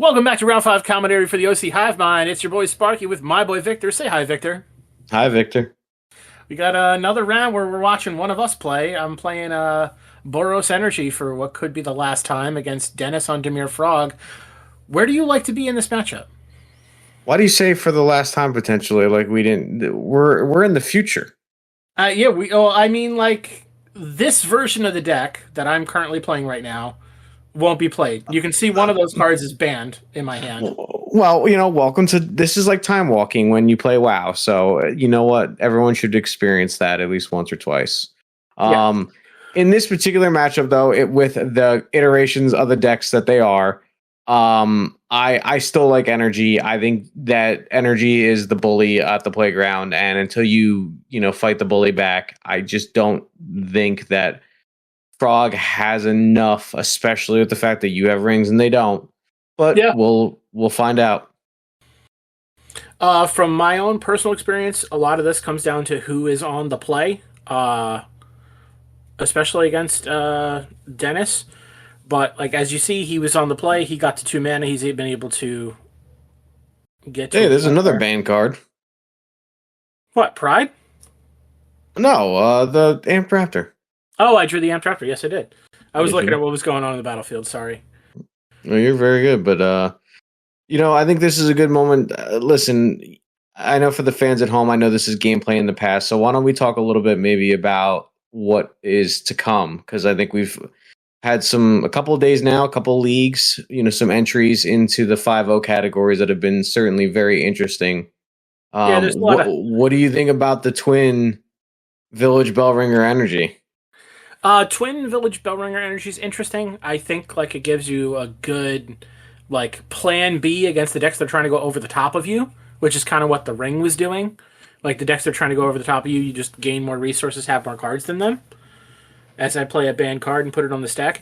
Welcome back to Round 5 commentary for the OC Hive Mind. It's your boy Sparky with my boy Victor. Say hi, Victor. Hi, Victor. We got another round where we're watching one of us play. I'm playing Boros Energy for what could be the last time against Denis on Dimir Frog. Where do you like to be in this matchup? Why do you say for the last time potentially? Like we didn't. We're in the future. Yeah, I mean, like, this version of the deck that I'm currently playing right now won't be played. You can see one of those cards is banned in my hand. Well, welcome to this is like time walking when you play WoW. So you know what? Everyone should experience that at least once or twice. Yeah. In this particular matchup, though, with the iterations of the decks that they are, I still like energy. I think that energy is the bully at the playground, and until you fight the bully back, I just don't think that Frog has enough, especially with the fact that you have rings and they don't. But Yeah. we'll find out. From my own personal experience, a lot of this comes down to who is on the play, especially against Denis. But like as you see, he was on the play. He got to 2 mana. He's been able to get to. Hey, there's another ban card. What, Pride? No, the Amp Raptor. Oh, I drew the Amp Raptor. Yes, I did. I was Did looking you? at what was going on in the battlefield. Sorry. Well, you're very good, but I think this is a good moment. Listen, I know for the fans at home, I know this is gameplay in the past, so why don't we talk a little bit maybe about what is to come? Because I think we've had a couple of days now, a couple of leagues, some entries into the 5-0 categories that have been certainly very interesting. Yeah, there's a lot of What do you think about the twin Village Bellringer energy? Twin Village Bellringer energy is interesting. I think like it gives you a good like plan B against the decks that are trying to go over the top of you, which is kind of what the ring was doing. Like the decks that are trying to go over the top of you, you just gain more resources, have more cards than them. As I play a banned card and put it on the stack.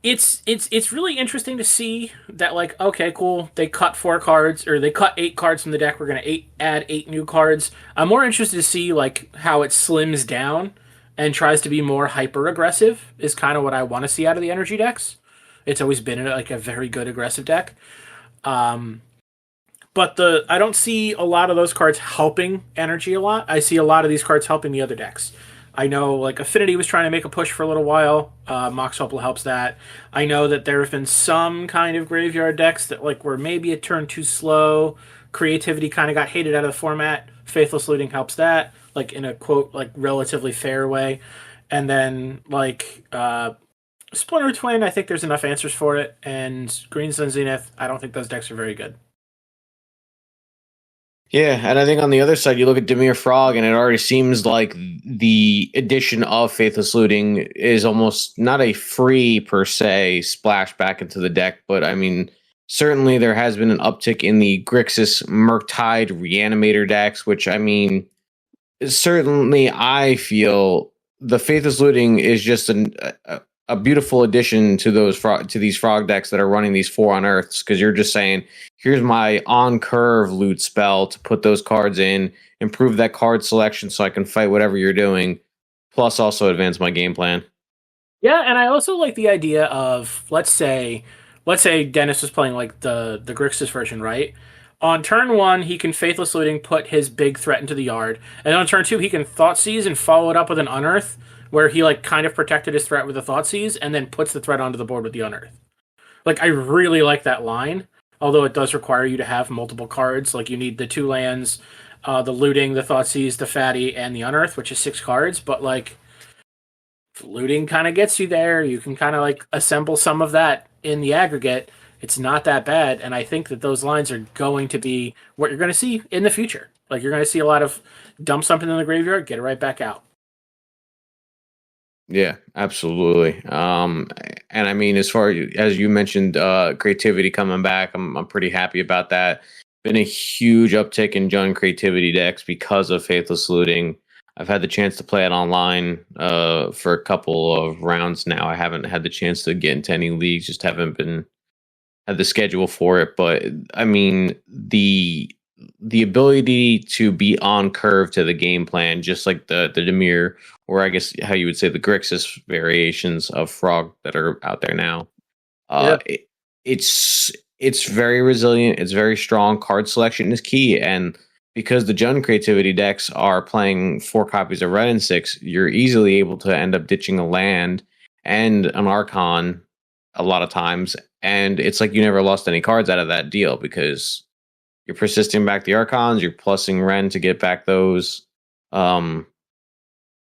It's really interesting to see that like okay cool they cut 4 cards or they cut 8 cards from the deck. We're gonna add 8 new cards. I'm more interested to see like how it slims down and tries to be more hyper aggressive is kind of what I want to see out of the energy decks. It's always been like a very good aggressive deck. But I don't see a lot of those cards helping energy a lot. I see a lot of these cards helping the other decks. I know like Affinity was trying to make a push for a little while. Mox Opal helps that. I know that there have been some kind of graveyard decks that like were maybe a turn too slow. Creativity kind of got hated out of the format. Faithless Looting helps that, like in a quote like relatively fair way. And then like Splinter Twin, I think there's enough answers for it. And Green Sun Zenith, I don't think those decks are very good. Yeah, and I think on the other side, you look at Dimir Frog, and it already seems like the addition of Faithless Looting is almost not a free per se splash back into the deck, but I mean, certainly there has been an uptick in the Grixis Murktide Reanimator decks, which I mean, certainly I feel the Faithless Looting is just a beautiful addition to these frog decks that are running these 4 unearths, because you're just saying, here's my on curve loot spell to put those cards in, improve that card selection so I can fight whatever you're doing, plus also advance my game plan. Yeah, and I also like the idea of let's say Dennis was playing like the Grixis version, right? On turn 1, he can Faithless Looting, put his big threat into the yard, and on turn 2, he can Thoughtseize and follow it up with an Unearth, where he like kind of protected his threat with a Thoughtseize, and then puts the threat onto the board with the Unearth. Like I really like that line, although it does require you to have multiple cards. Like you need the 2 lands, the Looting, the Thoughtseize, the Fatty, and the Unearth, which is 6 cards. But like Looting kind of gets you there. You can kind of like assemble some of that in the aggregate. It's not that bad, and I think that those lines are going to be what you're going to see in the future. Like you're going to see a lot of dump something in the graveyard, get it right back out. Yeah, absolutely. And I mean, as far as you mentioned, creativity coming back, I'm pretty happy about that. Been a huge uptick in Jund creativity decks because of Faithless Looting. I've had the chance to play it online for a couple of rounds now. I haven't had the chance to get into any leagues, just haven't been had the schedule for it. But I mean, the ability to be on curve to the game plan, just like the Dimir, or I guess how you would say the Grixis variations of Frog that are out there now. Yeah. it's very resilient. It's very strong. Card selection is key, and because the Jund creativity decks are playing 4 copies of red and 6, you're easily able to end up ditching a land and an Archon a lot of times, and it's like you never lost any cards out of that deal because you're persisting back the Archons, you're plussing Ren to get back those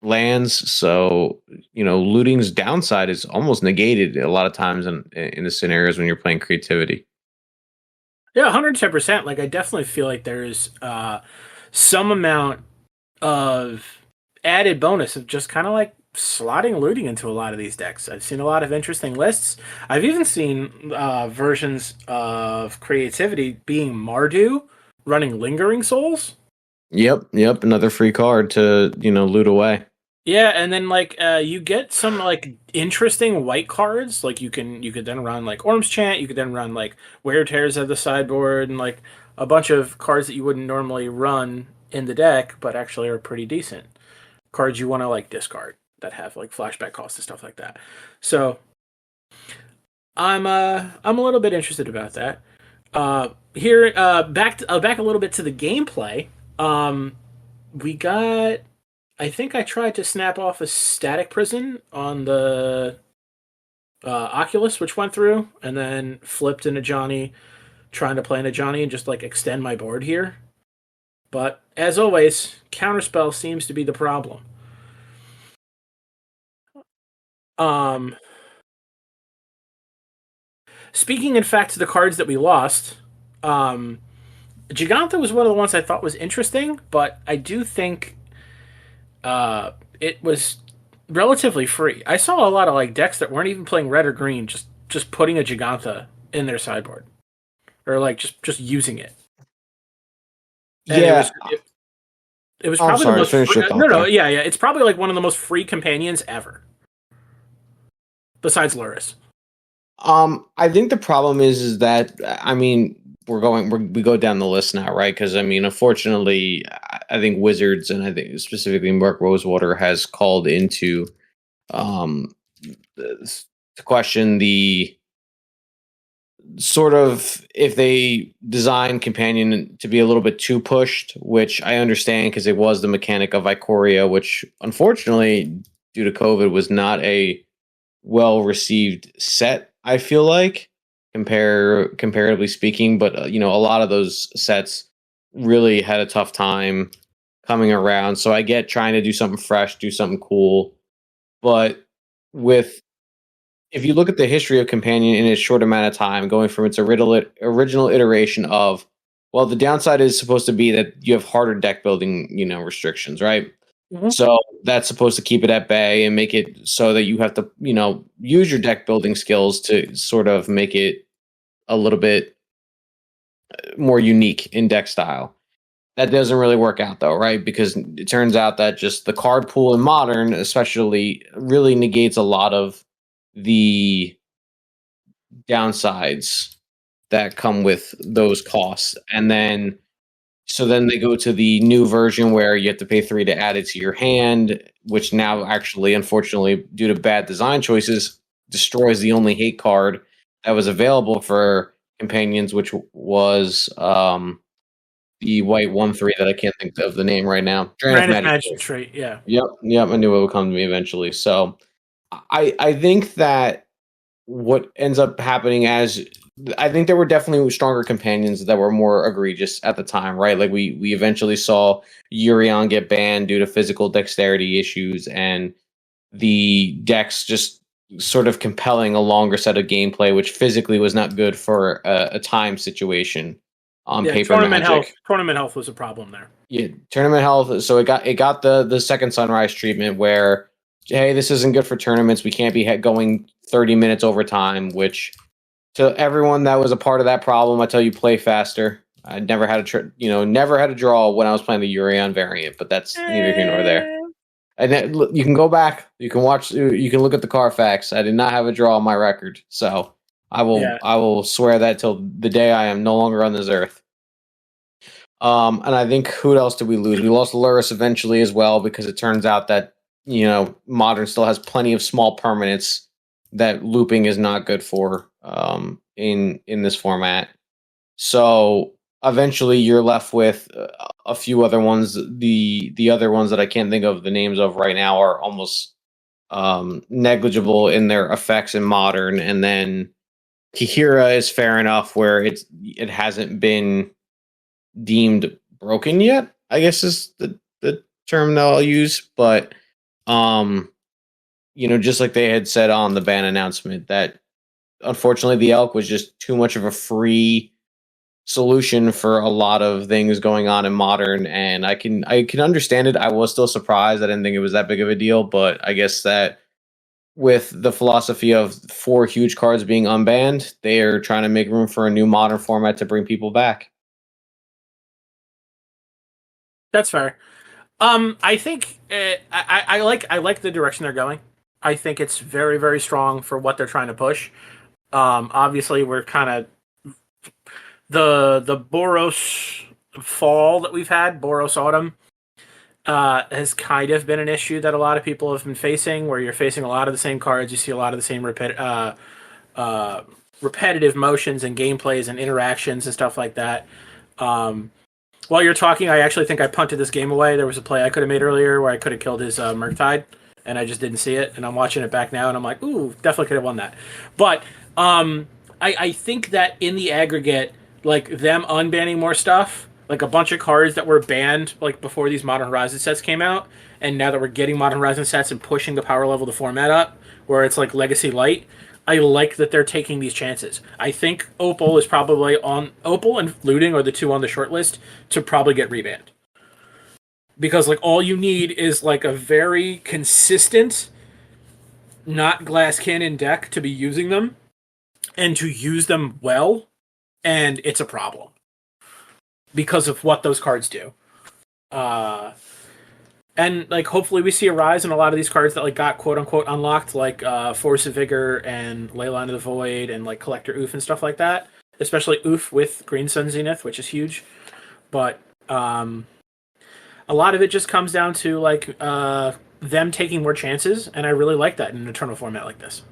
lands. So, looting's downside is almost negated a lot of times in the scenarios when you're playing creativity. Yeah, 110%. Like, I definitely feel like there's some amount of added bonus of just kind of like slotting looting into a lot of these decks. I've seen a lot of interesting lists. I've even seen versions of creativity being Mardu running Lingering Souls. Yep. Another free card to, loot away. Yeah, and then like you get some like interesting white cards. Like you could then run like Orm's Chant. You could then run like Wear Tears at the sideboard and like a bunch of cards that you wouldn't normally run in the deck, but actually are pretty decent cards you want to like discard that have like flashback costs and stuff like that. So I'm a little bit interested about that. Here back a little bit to the gameplay. We got. I think I tried to snap off a static prison on the Oculus, which went through, and then flipped into Johnny, trying to play into Johnny and just like extend my board here. But as always, counterspell seems to be the problem. Speaking in fact to the cards that we lost, Giganta was one of the ones I thought was interesting, but I do think it was relatively free. I saw a lot of like decks that weren't even playing red or green, just putting a Giganta in their sideboard, or like just using it. And yeah, it was probably the most free, no, yeah, it's probably like one of the most free companions ever, besides Luris. I think the problem is that we go down the list now, right? Because unfortunately, I think Wizards and I think specifically Mark Rosewater has called into to question the sort of if they design Companion to be a little bit too pushed, which I understand because it was the mechanic of Ikoria, which unfortunately due to COVID was not a well received set. I feel like comparatively speaking, but a lot of those sets really had a tough time coming around. So I get trying to do something fresh, do something cool, but if you look at the history of Companion in a short amount of time, going from its original iteration of, well, the downside is supposed to be that you have harder deck building, restrictions, right? Mm-hmm. So that's supposed to keep it at bay and make it so that you have to, use your deck building skills to sort of make it a little bit more unique in deck style. That doesn't really work out though, right? Because it turns out that just the card pool in Modern, especially, really negates a lot of the downsides that come with those costs. And then they go to the new version where you have to pay 3 to add it to your hand, which now actually, unfortunately, due to bad design choices, destroys the only hate card that was available for Companions, which was the white 1/3 that I can't think of the name right now. Granite Magic Trait, yeah. Yep, I knew it would come to me eventually. So I think that what ends up happening I think there were definitely stronger Companions that were more egregious at the time, right? Like we eventually saw Urion get banned due to physical dexterity issues and the decks just sort of compelling a longer set of gameplay, which physically was not good for a time situation on paper. Tournament health was a problem there. Yeah, tournament health. So it got the second Sunrise treatment where, hey, this isn't good for tournaments. We can't be going 30 minutes overtime, which to everyone that was a part of that problem, I tell you, play faster. I never had never had a draw when I was playing the Urion variant, but that's neither here nor there. And then, you can go back, you can watch, you can look at the Carfax. I did not have a draw on my record, so I will swear that till the day I am no longer on this earth. And I think who else did we lose? We lost Luris eventually as well because it turns out that Modern still has plenty of small permanents that looping is not good for. in this format. So eventually, you're left with a few other ones. The other ones that I can't think of the names of right now are almost negligible in their effects in modern, and then Kihira is fair enough where it hasn't been deemed broken yet, I guess is the term that I'll use. But just like they had said on the ban announcement, that unfortunately the elk was just too much of a free solution for a lot of things going on in modern, and I can understand it. I was still surprised. I didn't think it was that big of a deal, but I guess that with the philosophy of 4 huge cards being unbanned, they are trying to make room for a new modern format to bring people back. That's fair. I think I like the direction they're going. I think it's very, very strong for what they're trying to push. Obviously, we're kind of the Boros fall that we've had, Boros autumn, has kind of been an issue that a lot of people have been facing, where you're facing a lot of the same cards, you see a lot of the same repetitive motions and gameplays and interactions and stuff like that. While you're talking, I actually think I punted this game away. There was a play I could have made earlier where I could have killed his Murktide, and I just didn't see it. And I'm watching it back now, and I'm like, ooh, definitely could have won that. But I think that in the aggregate, like them unbanning more stuff, like a bunch of cards that were banned like before these Modern Horizon sets came out, and now that we're getting Modern Horizon sets and pushing the power level of the format up, where it's like Legacy Light, I like that they're taking these chances. I think Opal is probably on Opal and Looting are the 2 on the short list to probably get rebanned. Because like all you need is like a very consistent, not glass cannon deck to be using them, and to use them well, and it's a problem because of what those cards do. And like hopefully we see a rise in a lot of these cards that like got quote unquote unlocked, like Force of Vigor and Leyline of the Void and like Collector Oof and stuff like that. Especially Oof with Green Sun Zenith, which is huge. But a lot of it just comes down to like them taking more chances, and I really like that in an Eternal format like this.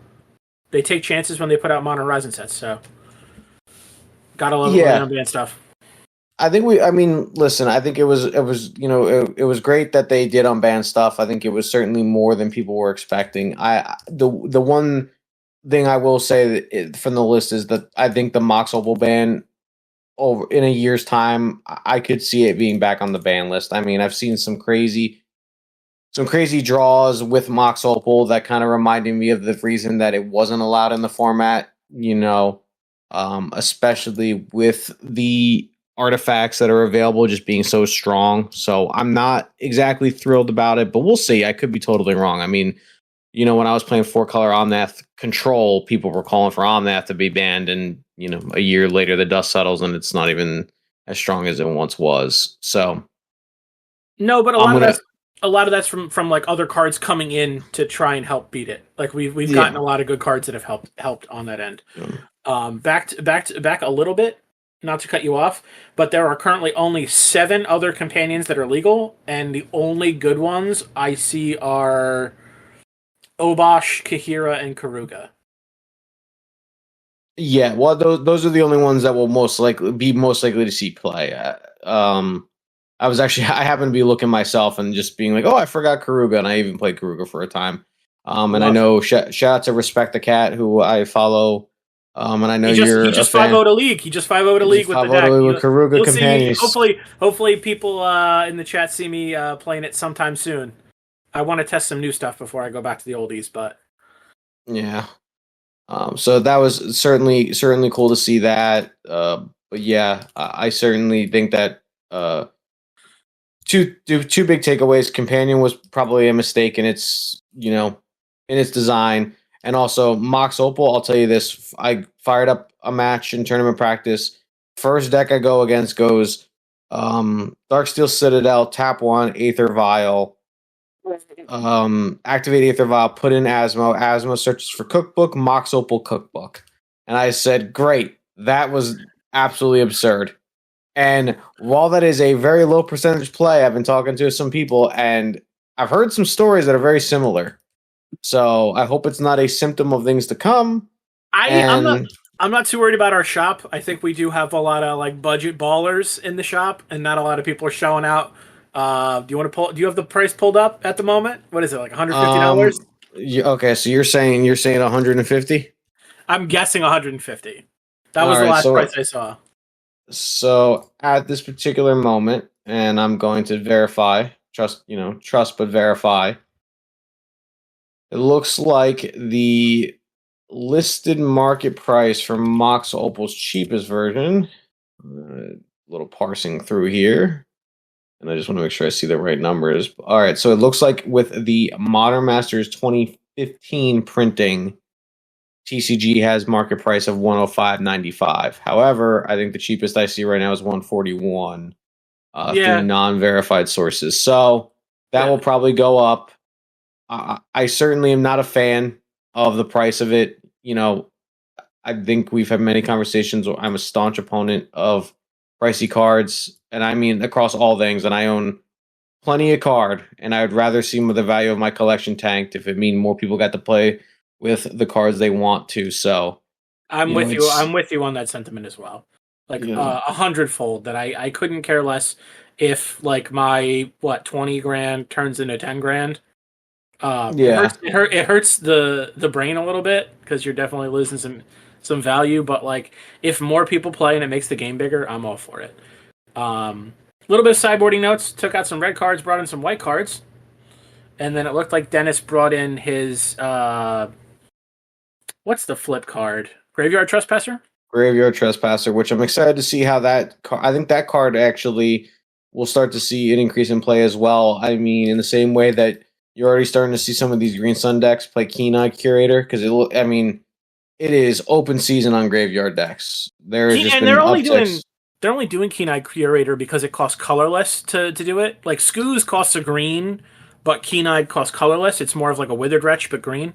They take chances when they put out Modern Horizon sets, so gotta love it when they unban stuff. I think listen, I think it was it was great that they did unban stuff. I think it was certainly more than people were expecting. The one thing I will say from the list is that I think the Mox Opal ban over in a year's time, I could see it being back on the ban list. I mean, I've seen some crazy draws with Mox Opal that kind of reminded me of the reason that it wasn't allowed in the format, especially with the artifacts that are available just being so strong. So I'm not exactly thrilled about it, but we'll see. I could be totally wrong. I mean, when I was playing 4-color Omnath Control, people were calling for Omnath to be banned, and a year later the dust settles and it's not even as strong as it once was. So no, but a lot of that's from like other cards coming in to try and help beat it. Like we've gotten a lot of good cards that have helped on that end. Back a little bit, not to cut you off, but there are currently only 7 other companions that are legal, and the only good ones I see are Obosh, Kihira, and Karuga. Yeah, well, those are the only ones that will most likely to see play. I happened to be looking myself and just being like, oh, I forgot Karuga, and I even played Karuga for a time. And I know shout out to Respect the Cat, who I follow. And I know he just 5-0'd a league. He just 5-0'd a league with the deck. With Karuga companions. Hopefully, people in the chat see me playing it sometime soon. I want to test some new stuff before I go back to the oldies, but yeah. So that was certainly cool to see that. But yeah, I certainly think that two big takeaways. Companion was probably a mistake in its in its design. And also, Mox Opal, I'll tell you this. I fired up a match in tournament practice. First deck I go against goes Darksteel Citadel, tap 1, Aether Vial. Activate Aether Vial, put in Asmo. Asmo searches for Cookbook, Mox Opal Cookbook. And I said, great. That was absolutely absurd. And while that is a very low percentage play, I've been talking to some people, and I've heard some stories that are very similar. So I hope it's not a symptom of things to come. I'm I'm not too worried about our shop. I think we do have a lot of like budget ballers in the shop, and not a lot of people are showing out. Do you want to pull? Do you have the price pulled up at the moment? What is it, like $150? Okay, so you're saying 150? I'm guessing 150. That All was the right, last so price I saw. at this particular moment, and I'm going to verify, trust but verify. It looks like the listed market price for Mox Opal's cheapest version. Little parsing through here, and I just want to make sure I see the right numbers. All right, so it looks like with the Modern Masters 2015 printing, TCG has market price of 105.95. However, I think the cheapest I see right now is 141 through Yeah, non-verified sources. So that yeah. will probably go up. I certainly am not a fan of the price of it. I think we've had many conversations. I'm a staunch opponent of pricey cards, and I mean across all things. And I own plenty of card, and I would rather see the value of my collection tanked if it mean more people got to play with the cards they want to. So, I'm you know, with you. it's I'm with you on that sentiment as well. Like you know, 100-fold. That I couldn't care less if like my 20 grand turns into 10 grand. It yeah, hurts. It hurts the brain a little bit because you're definitely losing some value. But like, if more people play and it makes the game bigger, I'm all for it. A little bit of sideboarding notes. Took out some red cards, brought in some white cards, and then it looked like Dennis brought in his what's the flip card? Graveyard Trespasser. Graveyard Trespasser, which I'm excited to see how I think that card actually will start to see an increase in play as well. I mean, in the same way that you're already starting to see some of these Green Sun decks play Keen-Eye Curator, because I mean, it is open season on Graveyard decks. There has just And been upticks. they're only doing Keen Eye Curator because it costs colorless to do it. Like Scooz costs a green, but Keen Eye costs colorless. It's more of like a Withered Wretch but green.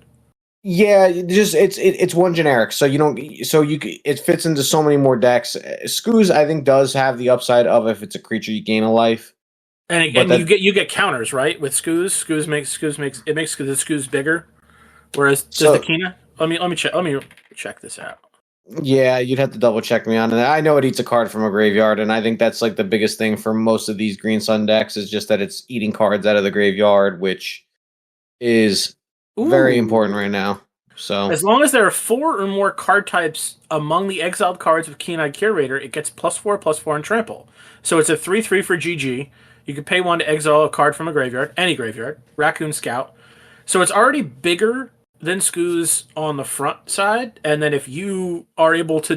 Yeah, it's one generic, so you don't it fits into so many more decks. Scooz, I think, does have the upside of if it's a creature you gain a life, but And that you get counters, right? With Scooz. Scooz makes the Scooz bigger. Whereas does the so Keen Eye? Let me check this out. yeah, you'd have to double check me on it. I know it eats a card from a graveyard, and I think that's like the biggest thing for most of these Green Sun decks is just that it's eating cards out of the graveyard, which is very Ooh. important right now. So As long as there are 4 or more card types among the exiled cards of Keen Eye Curator, it gets +4/+4 and trample. So it's a 3/3 for GG. You can pay 1 to exile a card from a graveyard, any graveyard, Raccoon Scout. So it's already bigger than Scooz on the front side, and then if you are able to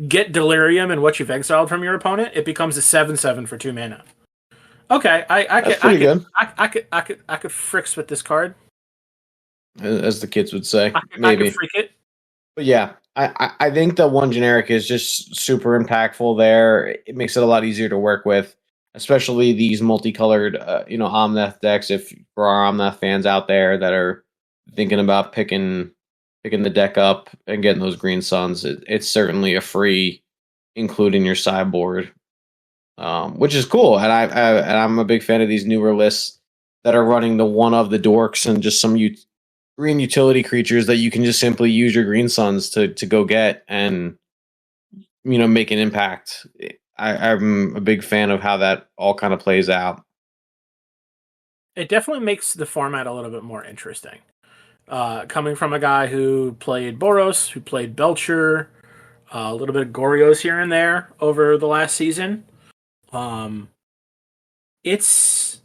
get Delirium and what you've exiled from your opponent, it becomes a 7/7 for 2 mana. Okay, that's pretty good, I could fricks with this card. as the kids would say, I could maybe. freak it. But yeah, I think the one generic is just super impactful there. It makes it a lot easier to work with, especially these multicolored, Omnath decks. If for our Omnath fans out there that are thinking about picking the deck up and getting those Green Suns, it's certainly a free include in your sideboard, which is cool. And I'm a big fan of these newer lists that are running the one of the dorks and just some green utility creatures that you can just simply use your Green Suns to go get and make an impact. I'm a big fan of how that all kind of plays out. It definitely makes the format a little bit more interesting. Coming from a guy who played Boros, who played Belcher, a little bit of Gorios here and there over the last season. Um, it's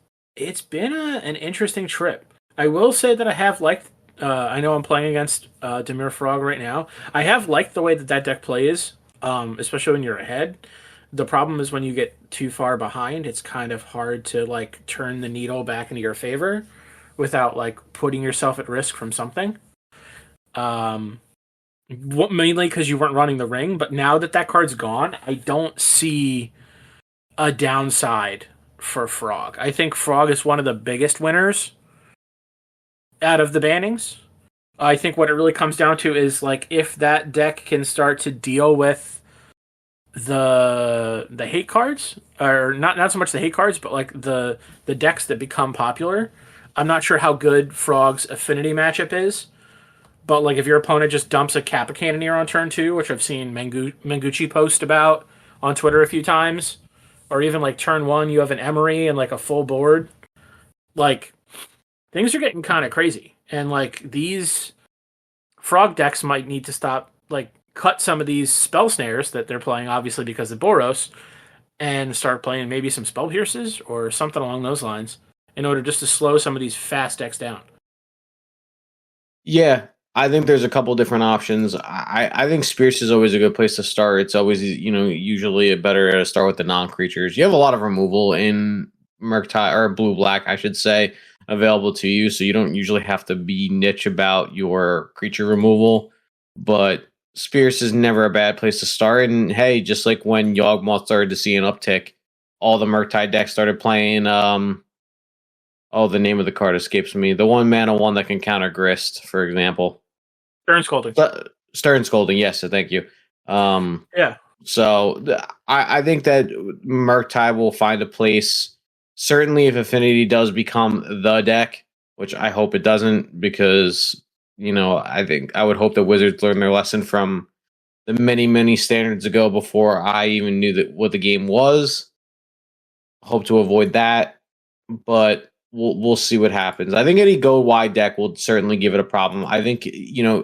been an interesting trip. I will say that I have liked. I know I'm playing against Dimir Frog right now. I have liked the way that deck plays, especially when you're ahead. The problem is when you get too far behind, it's kind of hard to like turn the needle back into your favor without like putting yourself at risk from something. Um, Mainly because you weren't running the ring, but now that card's gone, I don't see a downside for Frog. I think Frog is one of the biggest winners out of the bannings. I think what it really comes down to is like if that deck can start to deal with the hate cards, or not so much the hate cards, but like the decks that become popular. I'm not sure how good Frog's affinity matchup is. But like if your opponent just dumps a Kappa Cannoneer on turn 2, which I've seen Mengucci post about on Twitter a few times, or even like turn 1 you have an Emery and like a full board, like things are getting kind of crazy. And like these frog decks might need to stop, like cut some of these spell snares that they're playing, obviously because of Boros, and start playing maybe some spell pierces or something along those lines in order just to slow some of these fast decks down. Yeah, I think there's a couple different options. I think Spears is always a good place to start. It's always, usually a better to start with the non-creatures. You have a lot of removal in Murktide, or Blue Black, I should say, available to you, so you don't usually have to be niche about your creature removal. But Spears is never a bad place to start. And hey, just like when Yawgmoth started to see an uptick, all the Murktide decks started playing. Oh, the name of the card escapes me. The 1-mana one that can counter Grist, for example. Stern Scolding. Stern Scolding, yes, thank you. Yeah. So I think that Murktide will find a place. Certainly, if Affinity does become the deck, which I hope it doesn't, because I think I would hope that Wizards learn their lesson from the many, many standards ago before I even knew that what the game was. Hope to avoid that, but we'll see what happens. I think any go wide deck will certainly give it a problem. I think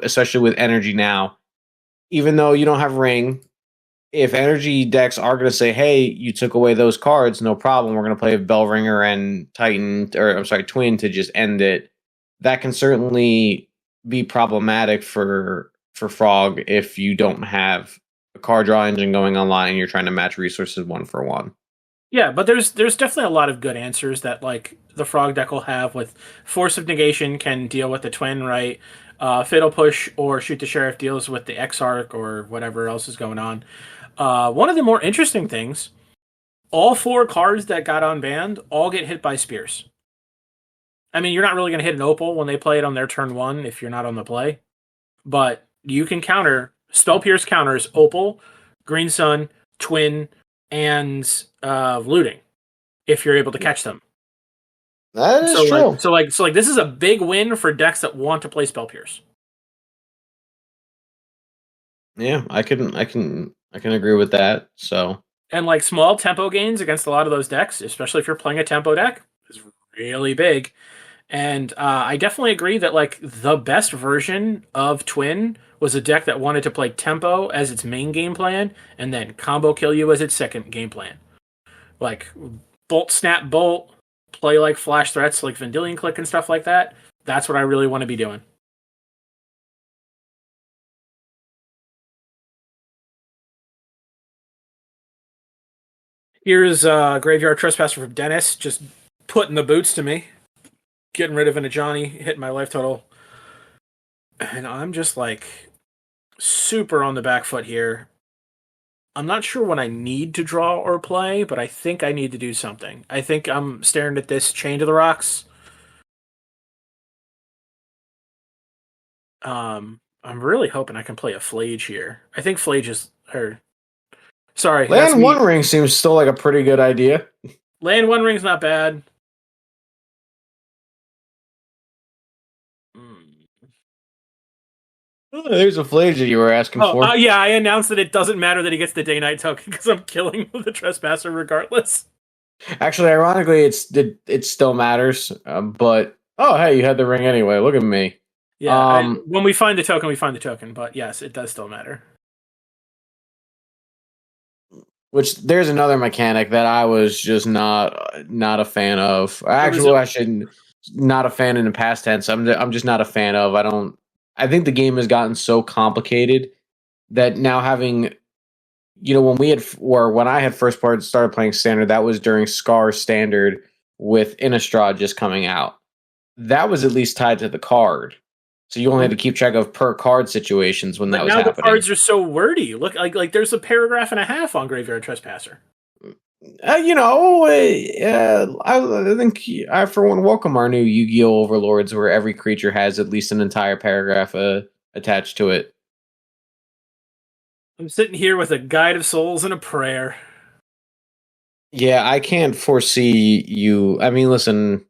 especially with energy now, even though you don't have ring, if energy decks are going to say, "Hey, you took away those cards, no problem. We're going to play Bellringer and Titan, or I'm sorry, Twin to just end it." That can certainly be problematic for Frog if you don't have a card draw engine going online and you're trying to match resources one for one. Yeah, but there's definitely a lot of good answers that like the frog deck will have. With Force of Negation can deal with the twin, right? Fatal Push or Shoot the Sheriff deals with the Exarch or whatever else is going on. One of the more interesting things, all 4 cards that got unbanned all get hit by Spears. I mean, you're not really going to hit an Opal when they play it on their turn 1 if you're not on the play, but you can counter Spell Pierce counters Opal, Green Sun, Twin, and looting if you're able to catch them. That is true. So this is a big win for decks that want to play Spell Pierce. Yeah, I can agree with that. So, and like small tempo gains against a lot of those decks, especially if you're playing a tempo deck, is really big. And I definitely agree that like the best version of Twin was a deck that wanted to play tempo as its main game plan and then combo kill you as its second game plan. Like bolt, snap, bolt, play like flash threats like Vendilion Click and stuff like that. That's what I really want to be doing. Here's Graveyard Trespasser from Denis, just putting the boots to me. Getting rid of an Ajani, hitting my life total. And I'm just like super on the back foot here. I'm not sure what I need to draw or play, but I think I need to do something. I think I'm staring at this Chain to the Rocks. I'm really hoping I can play a Flage here. I think Flage is her. Sorry, Land One Ring seems still like a pretty good idea. Land One Ring's not bad. Oh, there's a Flage that you were asking for. Yeah, I announced that it doesn't matter that he gets the day-night token because I'm killing the Trespasser regardless. Actually, ironically, it still matters. But hey, you had the ring anyway. Look at me. Yeah, when we find the token, we find the token. But yes, it does still matter. Which there's another mechanic that I was just not a fan of. Actually, I shouldn't. Not a fan in the past tense. I'm just not a fan of. I think the game has gotten so complicated that now having, when I had first started playing Standard, that was during Scar Standard with Innistrad just coming out. That was at least tied to the card. So you only had to keep track of per card situations when that was happening. Now the cards are so wordy. Look, like there's a paragraph and a half on Graveyard Trespasser. I think I, for one, welcome our new Yu-Gi-Oh! Overlords, where every creature has at least an entire paragraph attached to it. I'm sitting here with a Guide of Souls and a prayer. Yeah, I can't foresee you. I mean, listen,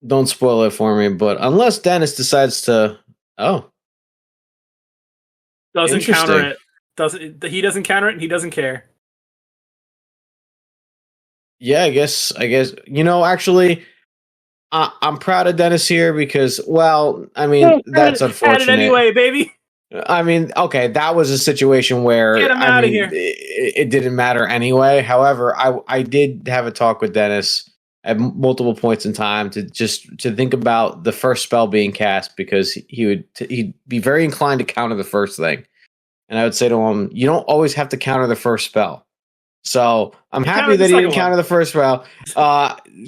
don't spoil it for me, but unless Denis decides to Oh, Doesn't counter interesting. it. Doesn't he doesn't counter it and he doesn't care. Yeah, I guess actually, I'm proud of Dennis here because, well, I mean, that's Had it unfortunate. anyway, baby. I mean, okay, that was a situation Get where, him I out of mean, here. it didn't matter anyway. However, I did have a talk with Dennis at multiple points in time to think about the first spell being cast because he'd be very inclined to counter the first thing, and I would say to him, you don't always have to counter the first spell. So I'm You happy countered the that he second didn't one. counter the first spell.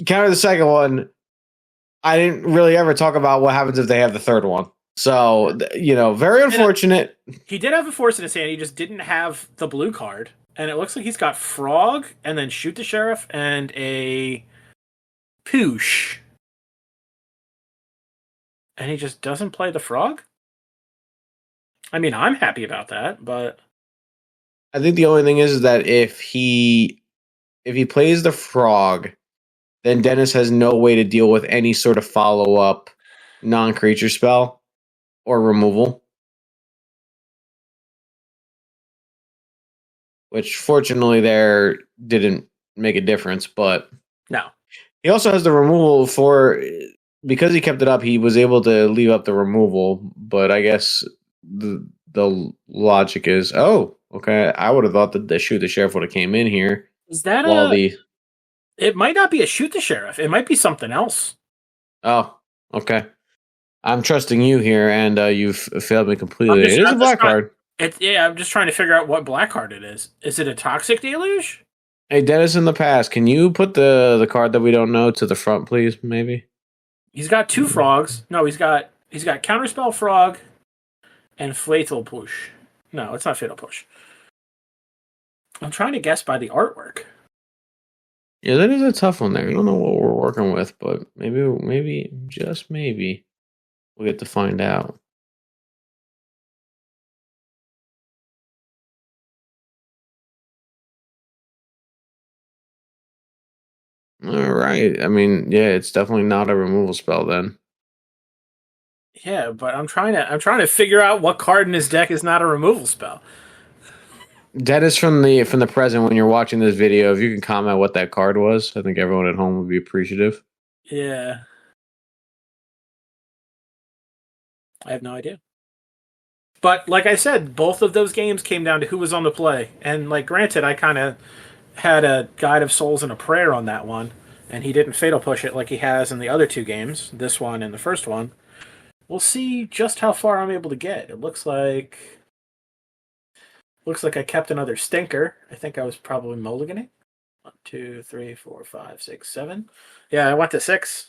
Counter the second one. I didn't really ever talk about what happens if they have the third one. So, very And unfortunate. he did have a force in his hand. He just didn't have the blue card. And it looks like he's got Frog and then Shoot the Sheriff and a Poosh. And he just doesn't play the Frog? I mean, I'm happy about that, but I think the only thing is that if he plays the frog, then Dennis has no way to deal with any sort of follow up non creature spell or removal. Which fortunately there didn't make a difference, but no. he also has the removal for because he kept it up, he was able to leave up the removal, but I guess the logic is, oh, okay, I would have thought that the sheriff would have came in here Is that while a. the It might not be a Shoot the Sheriff. It might be something else. oh, okay. I'm trusting you here, and you've failed me I'm completely. just, It is a I'm just black trying. card. I'm just trying to figure out what black card it is. Is it a Toxic Deluge? Hey, Dennis, in the past, can you put the card that we don't know to the front, please? Maybe. He's got two frogs. No, he's got Counterspell Frog and Fatal Push. No, it's not Fatal Push. I'm trying to guess by the artwork. Yeah, that is a tough one there. I don't know what we're working with, but maybe, just maybe, we'll get to find out. All right. I mean, yeah, it's definitely not a removal spell then. Yeah, but I'm trying to figure out what card in his deck is not a removal spell. Dennis, from the present, when you're watching this video, if you can comment what that card was, I think everyone at home would be appreciative. Yeah, I have no idea. But like I said, both of those games came down to who was on the play. And like granted, I kind of had a Guide of Souls and a prayer on that one, and he didn't fatal push it like he has in the other two games, this one and the first one. We'll see just how far I'm able to get. It looks like I kept another stinker. I think I was probably mulliganing. 1, 2, 3, 4, 5, 6, 7. Yeah, I went to 6,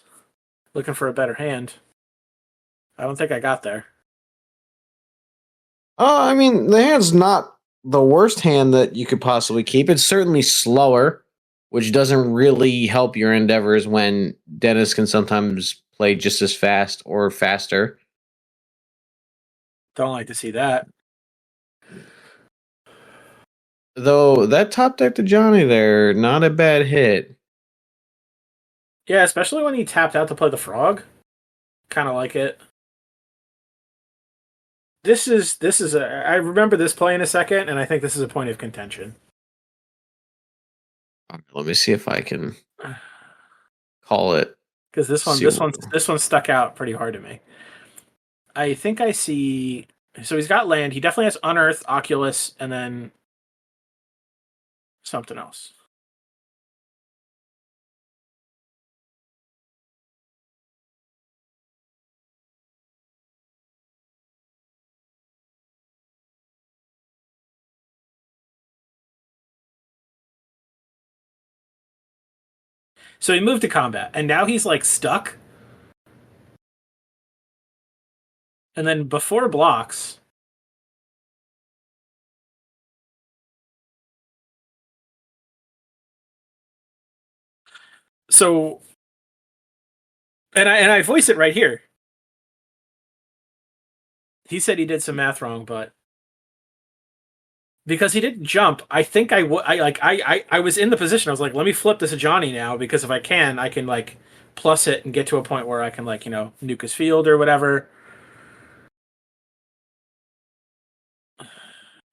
looking for a better hand. I don't think I got there. I mean, the hand's not the worst hand that you could possibly keep. It's certainly slower, which doesn't really help your endeavors when Dennis can sometimes play just as fast or faster. Don't like to see that. Though that top deck to Johnny there, not a bad hit. Yeah, especially when he tapped out to play the frog. Kind of like it. This is a. I remember this play in a second, and I think this is a point of contention. Let me see if I can call it. Because this one, See, this one stuck out pretty hard to me. I think I see. So he's got land. He definitely has Unearth, Oculus, and then something else. So he moved to combat, and now he's like stuck. And then before blocks, so and I voice it right here. He said he did some math wrong, but because he didn't jump, I think I was in the position. I was like, let me flip this to Johnny now because if I can like plus it and get to a point where I can like nuke his field or whatever.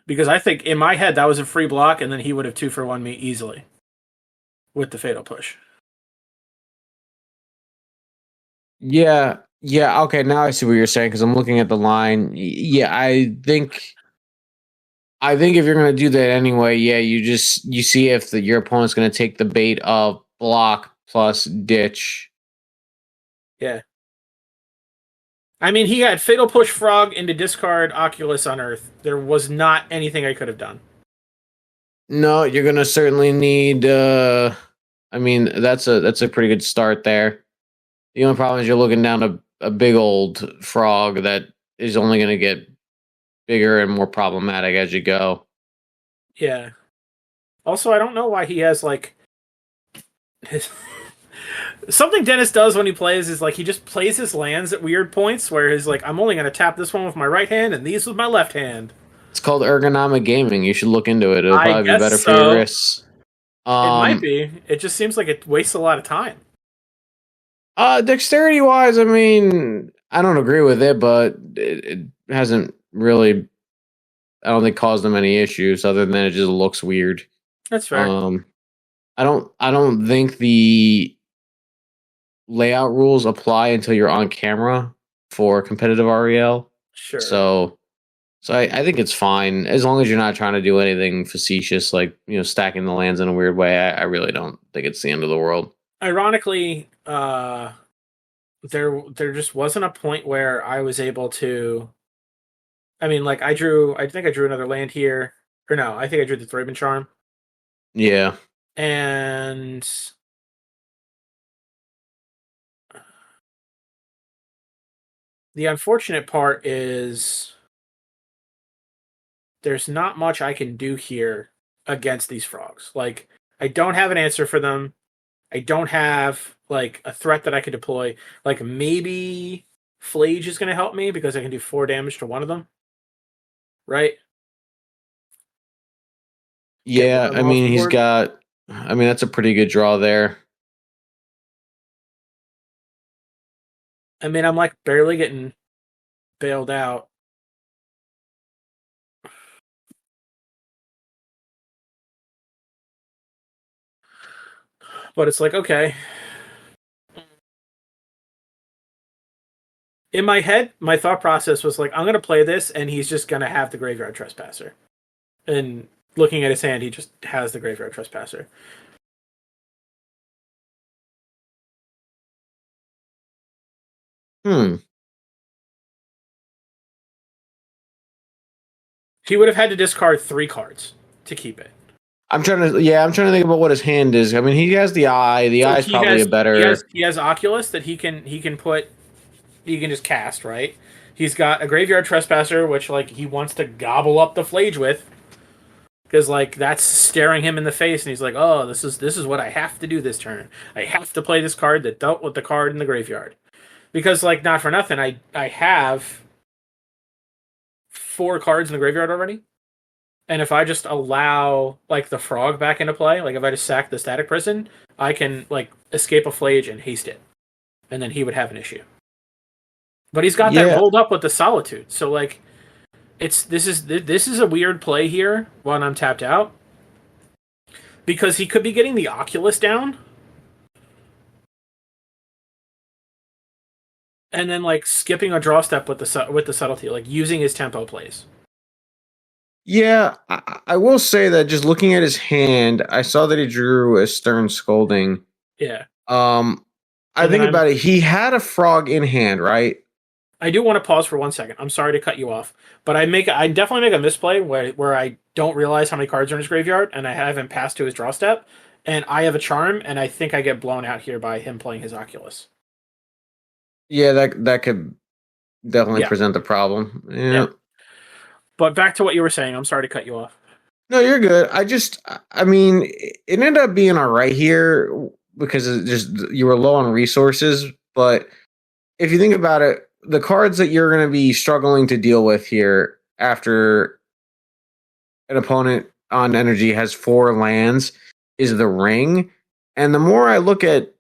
Because I think in my head that was a free block, and then he would have 2-for-1 me easily with the fatal push. Yeah, yeah. Okay, now I see what you're saying because I'm looking at the line. Yeah, I think if you're gonna do that anyway, yeah, you see if your opponent's gonna take the bait of block plus ditch. Yeah. I mean, he had fatal push frog into discard Oculus on Earth. There was not anything I could have done. No, you're gonna certainly need. I mean, that's a pretty good start there. The only problem is you're looking down a big old frog that is only gonna get bigger and more problematic as you go. Yeah. Also, I don't know why he has like his something Dennis does when he plays is like he just plays his lands at weird points where he's like, I'm only going to tap this one with my right hand and these with my left hand. It's called ergonomic gaming. You should look into it. It'll I probably be guess better for so. your wrists. It might be. It just seems like it wastes a lot of time. Dexterity wise, I mean, I don't agree with it, but it hasn't really, I don't think, caused them any issues other than it just looks weird. That's fair. I don't think the layout rules apply until you're on camera for competitive REL. Sure. So I think it's fine as long as you're not trying to do anything facetious like stacking the lands in a weird way. I really don't think it's the end of the world. Ironically, there just wasn't a point where I was able to. I mean, like I think I drew another land here, or no, I think I drew the Thraben Charm. Yeah. And the unfortunate part is there's not much I can do here against these frogs. Like, I don't have an answer for them. I don't have, like, a threat that I could deploy. Like, maybe Flage is going to help me because I can do 4 damage to one of them. Right? Yeah, I mean, he's got... I mean, that's a pretty good draw there. I mean, I'm, like, barely getting bailed out. But it's like, okay. In my head, my thought process was like, I'm going to play this, and he's just going to have the Graveyard Trespasser. And looking at his hand, he just has the Graveyard Trespasser. He would have had to discard 3 cards to keep it. I'm trying to think about what his hand is. I mean, he has the eye. The eye is probably a better. He has Oculus that he can just cast, right? He's got a Graveyard Trespasser, which like he wants to gobble up the Flage with, because like that's staring him in the face, and he's like, oh, this is what I have to do this turn. I have to play this card that dealt with the card in the graveyard, because like not for nothing, I have 4 cards in the graveyard already. And if I just allow like the frog back into play, like if I just sack the Static Prison, I can like escape a Flage and haste it, and then he would have an issue. But he's got that rolled up with the Solitude, so like this is a weird play here when I'm tapped out, because he could be getting the Oculus down, and then like skipping a draw step with the subtlety, like using his tempo plays. Yeah, I will say that just looking at his hand, I saw that he drew a Stern Scolding. Yeah. I think about it. He had a frog in hand, right? I do want to pause for 1 second. I'm sorry to cut you off, but I definitely make a misplay where I don't realize how many cards are in his graveyard, and I haven't passed to his draw step, and I have a charm, and I think I get blown out here by him playing his Oculus. Yeah, that could definitely present a problem. Yeah. But back to what you were saying. I'm sorry to cut you off. No, you're good. I mean, it ended up being all right here because you were low on resources. But if you think about it, the cards that you're going to be struggling to deal with here after an opponent on energy has 4 lands is the ring. And the more I look at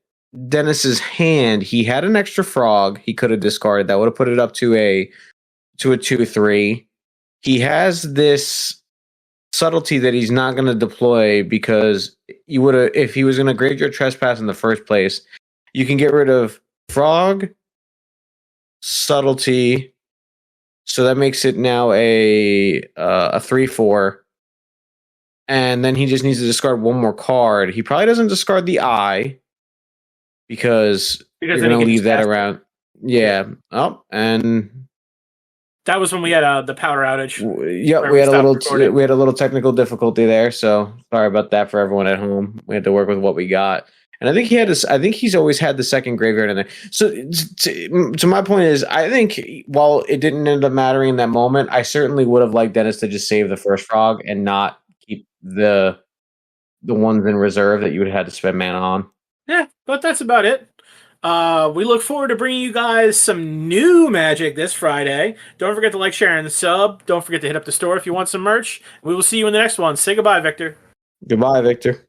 Dennis's hand, he had an extra frog he could have discarded that would have put it up to a 2/3. He has this subtlety that he's not going to deploy because you would have, if he was going to graveyard trespass in the first place, you can get rid of frog, subtlety, so that makes it now a 3/4, and then he just needs to discard one more card. He probably doesn't discard the eye because you're then going he to can leave just that cast it. around. Yeah. Oh, and That was when we had the power outage. yeah, where we had a stopped little recording. we had a little technical difficulty there, so sorry about that for everyone at home. We had to work with what we got. And I think he had this. I think he's always had the second graveyard in there. So, to my point is, I think while it didn't end up mattering in that moment, I certainly would have liked Dennis to just save the first frog and not keep the ones in reserve that you would have had to spend mana on. Yeah, but that's about it. We look forward to bringing you guys some new Magic this Friday. Don't forget to like, share, and sub. Don't forget to hit up the store if you want some merch. We will see you in the next one. Say goodbye, Victor. Goodbye, Victor.